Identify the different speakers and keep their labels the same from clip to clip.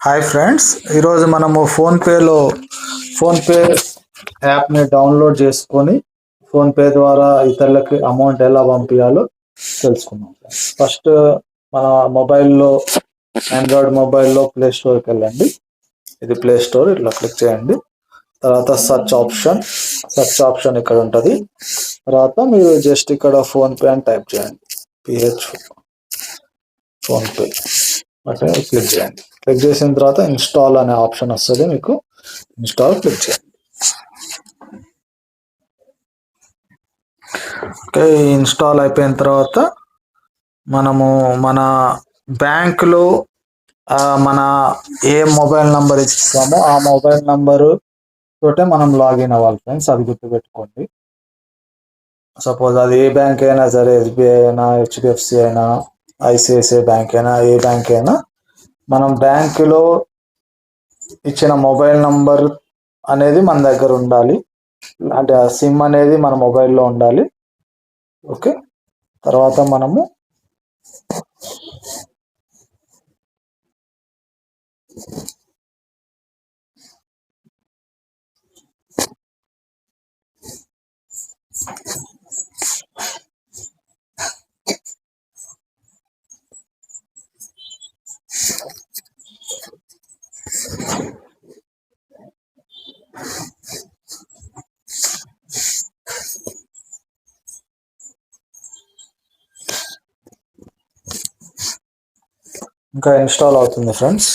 Speaker 1: Hi friends, ఈరోజు మనము PhonePe యాప్ని డౌన్లోడ్ చేసుకొని ఫోన్పే ద్వారా ఇతరులకి అమౌంట్ ఎలా పంపించాలో తెలుసుకుందాం. ఫస్ట్ మన మొబైల్లో ఆండ్రాయిడ్ మొబైల్లో ప్లే స్టోర్కి వెళ్ళండి. ఇది ప్లే స్టోర్, ఇట్లా క్లిక్ చేయండి. తర్వాత సర్చ్ ఆప్షన్ ఇక్కడ ఉంటుంది. తర్వాత మీరు జస్ట్ ఇక్కడ ఫోన్పే అని టైప్ చేయండి. ఫోన్పే అంటే క్లిక్ చేయండి. క్లిక్ చేసిన తర్వాత ఇన్స్టాల్ అనే ఆప్షన్ వస్తుంది. మీకు ఇన్స్టాల్ క్లిక్ చేయండి. ఓకే, ఇన్స్టాల్ అయిపోయిన తర్వాత మనము మన బ్యాంకులో మన ఏ మొబైల్ నంబర్ ఇస్తామో ఆ మొబైల్ నంబరు తోటే మనం లాగిన్ అవ్వాలి ఫ్రెండ్స్, అది గుర్తుపెట్టుకోండి. సపోజ్ అది ఏ బ్యాంక్ అయినా సరే, ఎస్బీఐ అయినా, హెచ్డిఎఫ్సి అయినా, ఐసిఐసిఐ బ్యాంక్ అయినా, ఏ బ్యాంక్ అయినా, మనం బ్యాంకులో ఇచ్చిన మొబైల్ నంబర్ అనేది మన దగ్గర ఉండాలి. అంటే ఆ సిమ్ అనేది మన మొబైల్లో ఉండాలి. ఓకే, తర్వాత మనము ఇంకా ఇన్స్టాల్ అవుతుంది ఫ్రెండ్స్.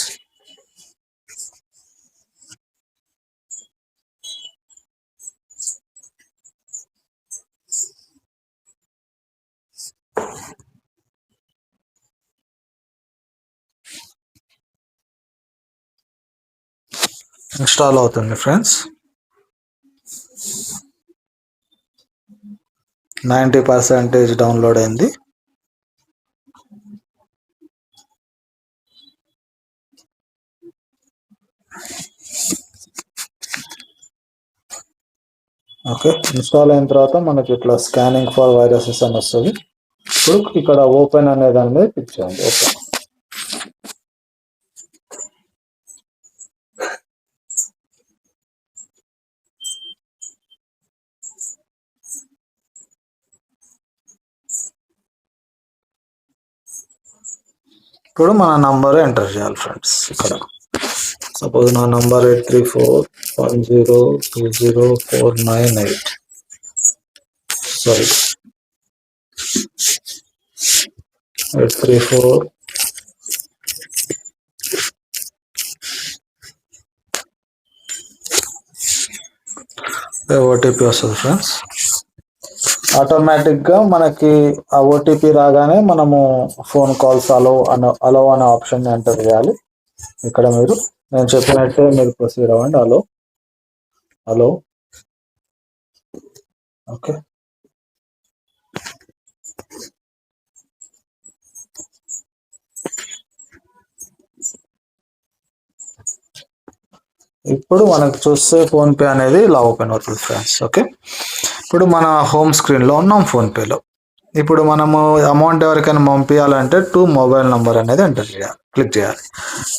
Speaker 1: ఇన్స్టాల్ అవుతుంది ఫ్రెండ్స్. 90% డౌన్లోడ్ అయింది. ఓకే, ఇన్స్టాల్ అయిన తర్వాత మనకి ఇట్లా స్కానింగ్ ఫర్ వైరసెస్ అని వస్తుంది. ఇప్పుడు ఇక్కడ ఓపెన్ అనే దాని మీద క్లిక్ చేయండి. ఓపెన్. ఇప్పుడు మన నంబర్ ఎంటర్ చేయాలి ఫ్రెండ్స్. ఇక్కడ సపోజ్ నా నంబర్ 8341020498. సారీ, 834 ఓటీపీ వస్తుంది ఫ్రెండ్స్. ఆటోమేటిక్గా మనకి ఆ ఓటీపీ రాగానే మనము ఫోన్ కాల్స్ అలో అనే ఆప్షన్ ఎంటర్ చేయాలి. ఇక్కడ నేను చెప్పినట్టే మీరు ప్రొసీడ్ అవ్వండి. హలో. ఓకే, ఇప్పుడు మనకు చూస్తే ఫోన్పే అనేది ఇలా ఓపెన్ అవుతుంది ఫ్రెండ్స్. ఓకే, ఇప్పుడు మన హోమ్ స్క్రీన్లో ఉన్నాం ఫోన్పేలో. ఇప్పుడు మనము అమౌంట్ ఎవరికైనా పంపించాలంటే మొబైల్ నంబర్ అనేది ఎంటర్ చేయాలి, క్లిక్ చేయాలి.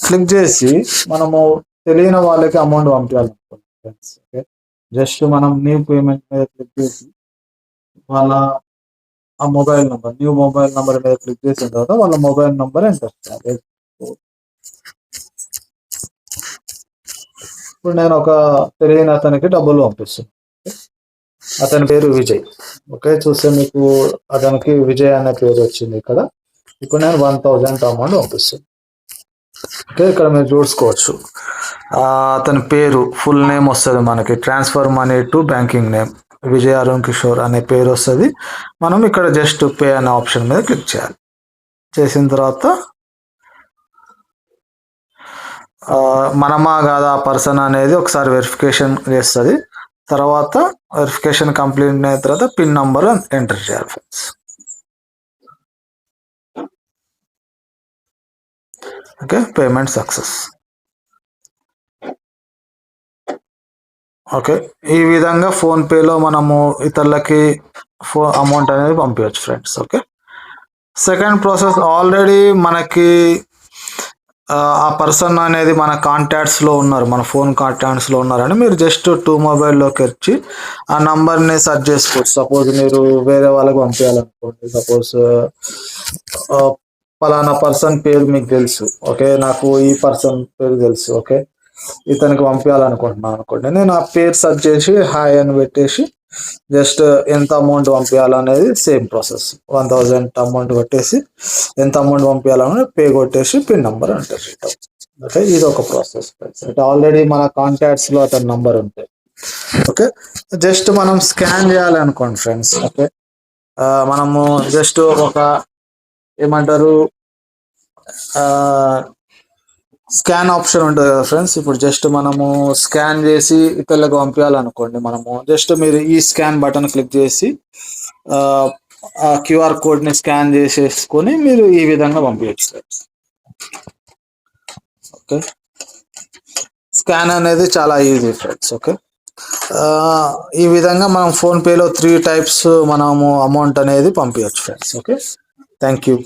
Speaker 1: క్లిక్ చేసి మనము తెలియని వాళ్ళకి అమౌంట్ పంపించాలనుకోండి ఫ్రెండ్స్. ఓకే, జస్ట్ మనం న్యూ పేమెంట్ మీద క్లిక్ చేసి వాళ్ళ ఆ న్యూ మొబైల్ నంబర్ మీద క్లిక్ చేసిన తర్వాత వాళ్ళ మొబైల్ నంబర్ ఎంటర్ చేయాలి. ఇప్పుడు నేను ఒక తెలియని అతనికి డబ్బులు పంపిస్తున్నాను. అతని పేరు విజయ్. ఓకే, చూస్తే మీకు అతనికి విజయ్ అనే పేరు వచ్చింది ఇక్కడ. ఇప్పుడు నేను 1000 అమౌంట్ పంపిస్తాను. ఓకే, ఇక్కడ మీరు చూసుకోవచ్చు అతని పేరు ఫుల్ నేమ్ వస్తుంది మనకి. Transfer money to banking name Vijay Arun Kishore అనే పేరు వస్తుంది. మనం ఇక్కడ జస్ట్ పే అనే ఆప్షన్ మీద క్లిక్ చేయాలి. చేసిన తర్వాత మనమా కాదా ఆ పర్సన్ అనేది ఒకసారి వెరిఫికేషన్ చేస్తుంది. తర్వాత వెరిఫికేషన్ కంప్లీట్ అయిన తర్వాత పిన్ నంబర్ ఎంటర్ చేయాలి friends. Okay, payment success. Okay, ఈ విధంగా ఫోన్పేలో మనము ఇతరులకి అమౌంట్ అనేది పంపించవచ్చు friends. Okay, second process already మనకి ఆ పర్సన్ అనేది మన కాంటాక్ట్స్లో ఉన్నారు, మన ఫోన్ కాంటాక్ట్స్లో ఉన్నారని మీరు జస్ట్ టూ మొబైల్లోకి వచ్చి ఆ నంబర్ని సెర్చ్ చేసుకోవచ్చు. సపోజ్ మీరు వేరే వాళ్ళకి పంపించాలనుకోండి, సపోజ్ పలానా పర్సన్ పేరు మీకు తెలుసు, ఓకే, నాకు ఈ పర్సన్ పేరు తెలుసు, ఓకే, ఇతనికి పంపించాలనుకుంటున్నాను అనుకోండి, నేను ఆ పేరు సెర్చ్ చేసి హాయ్ అని పెట్టేసి జస్ట్ ఎంత అమౌంట్ పంపించాలనేది సేమ్ ప్రాసెస్, 1000 అమౌంట్ కొట్టేసి ఎంత అమౌంట్ పంపించాలని పే కొట్టేసి పిన్ నెంబర్ అంటారు. ఓకే, ఇది ఒక ప్రాసెస్. అంటే ఆల్రెడీ మన కాంటాక్ట్స్లో అతని నంబర్ ఉంటుంది. ఓకే, జస్ట్ మనం స్కాన్ చేయాలి అనుకోండి ఫ్రెండ్స్. ఓకే, మనము జస్ట్ ఒక ఏమంటారు స్కాన్ ఆప్షన్ ఉంటుంది కదా ఫ్రెండ్స్. ఇప్పుడు జస్ట్ మనము స్కాన్ చేసి ఇతరులకు పంపించాలనుకోండి, మనము జస్ట్ మీరు ఈ స్కాన్ బటన్ క్లిక్ చేసి ఆ క్యూఆర్ కోడ్ని స్కాన్ చేసేసుకొని మీరు ఈ విధంగా పంపించచ్చు. ఓకే, స్కాన్ అనేది చాలా ఈజీ ఫ్రెండ్స్. ఓకే, ఈ విధంగా మనం ఫోన్పేలో 3 టైప్స్ మనము అమౌంట్ అనేది పంపించచ్చు ఫ్రెండ్స్. Okay, thank you.